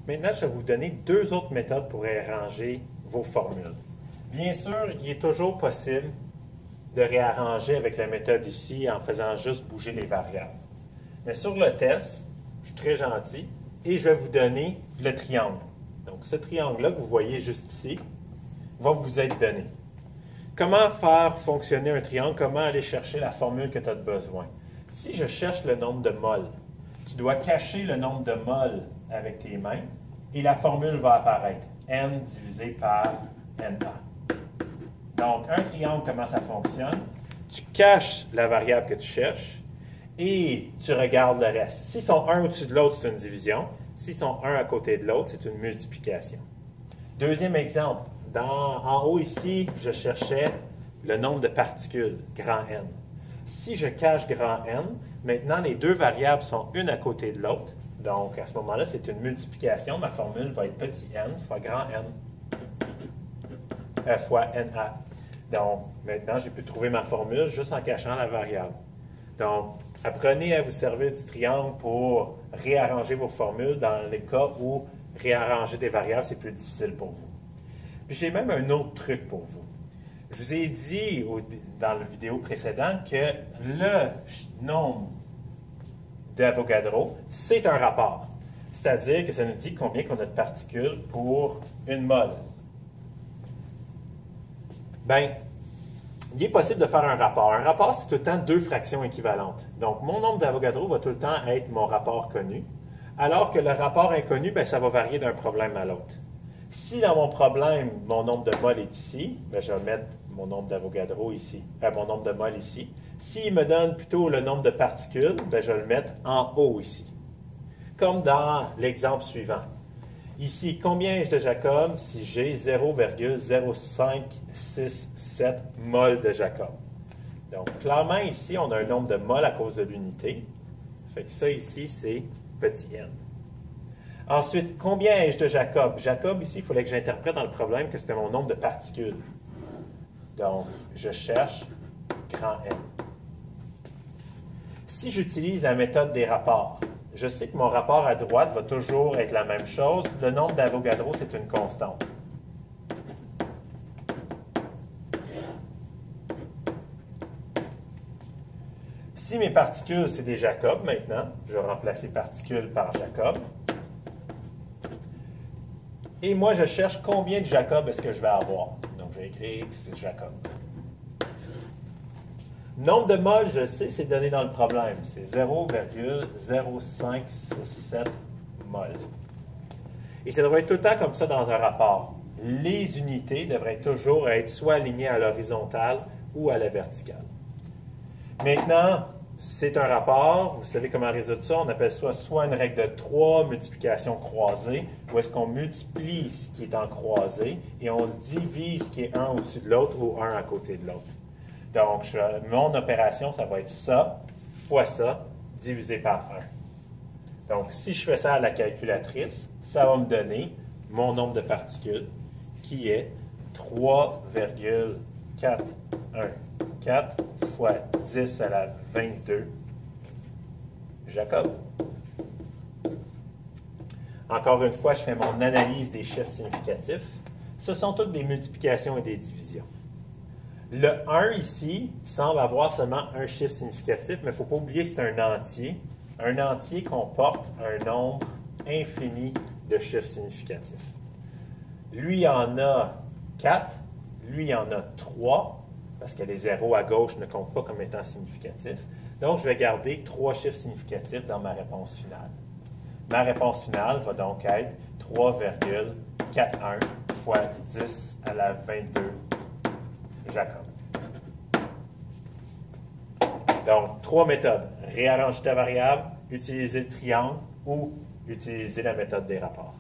Maintenant, je vais vous donner deux autres méthodes pour réarranger vos formules. Bien sûr, il est toujours possible de réarranger avec la méthode ici en faisant juste bouger les variables. Mais sur le test, je suis très gentil et je vais vous donner le triangle. Donc, ce triangle-là que vous voyez juste ici va vous être donné. Comment faire fonctionner un triangle? Comment aller chercher la formule que tu as besoin? Si je cherche le nombre de moles, tu dois cacher le nombre de moles avec tes mains et la formule va apparaître. N divisé par NA. Donc, un triangle, comment ça fonctionne? Tu caches la variable que tu cherches et tu regardes le reste. S'ils sont un au-dessus de l'autre, c'est une division. S'ils sont un à côté de l'autre, c'est une multiplication. Deuxième exemple. En haut ici, je cherchais le nombre de particules, grand N. Si je cache grand N, maintenant les deux variables sont une à côté de l'autre. Donc, à ce moment-là, c'est une multiplication. Ma formule va être petit n fois grand N fois NA. Donc, maintenant, j'ai pu trouver ma formule juste en cachant la variable. Donc, apprenez à vous servir du triangle pour réarranger vos formules dans les cas où réarranger des variables, c'est plus difficile pour vous. Puis, j'ai même un autre truc pour vous. Je vous ai dit dans la vidéo précédente que le nombre d'Avogadro, c'est un rapport. C'est-à-dire que ça nous dit combien on a de particules pour une mole. Bien, il est possible de faire un rapport. Un rapport, c'est tout le temps deux fractions équivalentes. Donc, mon nombre d'Avogadro va tout le temps être mon rapport connu, alors que le rapport inconnu, bien, ça va varier d'un problème à l'autre. Si dans mon problème, mon nombre de moles est ici, bien, je vais mettre mon nombre d'Avogadro ici, mon nombre de moles ici. S'il me donne plutôt le nombre de particules, bien, je vais le mettre en haut ici. Comme dans l'exemple suivant. Ici, combien ai-je de Jacob si j'ai 0,0567 moles de Jacob? Donc, clairement, ici, on a un nombre de moles à cause de l'unité. Fait que ça, ici, c'est petit n. Ensuite, combien ai-je de Jacob? Jacob, ici, il fallait que j'interprète dans le problème que c'était mon nombre de particules. Donc, je cherche grand N. Si j'utilise la méthode des rapports, je sais que mon rapport à droite va toujours être la même chose. Le nombre d'Avogadro, c'est une constante. Si mes particules, c'est des Jacob maintenant, je vais remplacer particules par Jacob. Et moi, je cherche combien de Jacob est-ce que je vais avoir. Donc, je vais écrire X Jacob. Nombre de moles, je sais, c'est donné dans le problème. C'est 0,0567 moles. Et ça devrait être tout le temps comme ça dans un rapport. Les unités devraient toujours être soit alignées à l'horizontale ou à la verticale. Maintenant, c'est un rapport. Vous savez comment résoudre ça. On appelle ça soit une règle de 3, multiplication croisée, ou est-ce qu'on multiplie ce qui est en croisée et on divise ce qui est un au-dessus de l'autre ou un à côté de l'autre. Donc, mon opération, ça va être ça, fois ça, divisé par 1. Donc, si je fais ça à la calculatrice, ça va me donner mon nombre de particules, qui est 3,414 fois 10 à la 22 Jacob. Encore une fois, je fais mon analyse des chiffres significatifs. Ce sont toutes des multiplications et des divisions. Le 1 ici semble avoir seulement un chiffre significatif, mais il ne faut pas oublier que c'est un entier. Un entier comporte un nombre infini de chiffres significatifs. Lui, il en a 4. Lui, il en a 3, parce que les zéros à gauche ne comptent pas comme étant significatifs. Donc, je vais garder 3 chiffres significatifs dans ma réponse finale. Ma réponse finale va donc être 3,41 fois 10 à la 22 Jacob. Donc, 3 méthodes. Réarranger ta variable, utiliser le triangle ou utiliser la méthode des rapports.